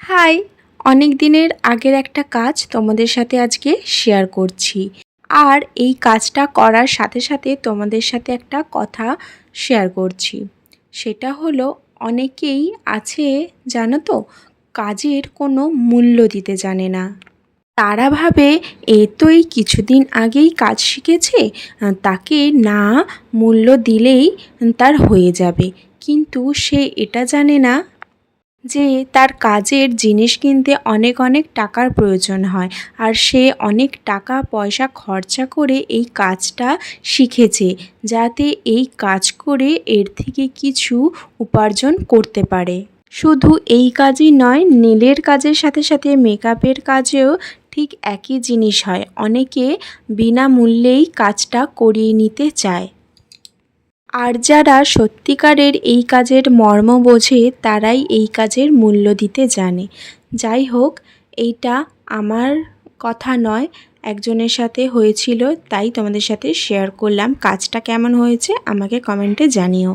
High! অনেক দিনের আগের একটা কাজ তোমাদের সাথে আজকে শেয়ার করছি। আর এই কাজটা করার সাথে সাথে তোমাদের সাথে একটা কথা শেয়ার করছি। সেটা হলো অনেকেই আছে জানো তো, কাজের কোনো মূল্য দিতে জানে না। তারা ভাবে এ তো এই কিছুদিন আগেই কাজ শিখেছে, তাকে না মূল্য দিলেই তার হয়ে যাবে। কিন্তু সে এটা জানে না যে তার কাজের জিনিস কিনতে অনেক অনেক টাকার প্রয়োজন হয়। আর সে অনেক টাকা পয়সা খরচা করে এই কাজটা শিখেছে, যাতে এই কাজ করে এর থেকে কিছু উপার্জন করতে পারে। শুধু এই কাজই নয়, নেলের কাজের সাথে সাথে মেকআপের কাজেও ঠিক একই জিনিস হয়। অনেকে বিনামূল্যেই কাজটা করিয়ে নিতে চায়। আর যারা সত্যিকারের এই কাজের মর্ম বোঝে তারাই এই কাজের মূল্য দিতে জানে। যাই হোক, এইটা আমার কথা নয়, একজনের সাথে হয়েছিল, তাই তোমাদের সাথে শেয়ার করলাম। কাজটা কেমন হয়েছে আমাকে কমেন্টে জানিও।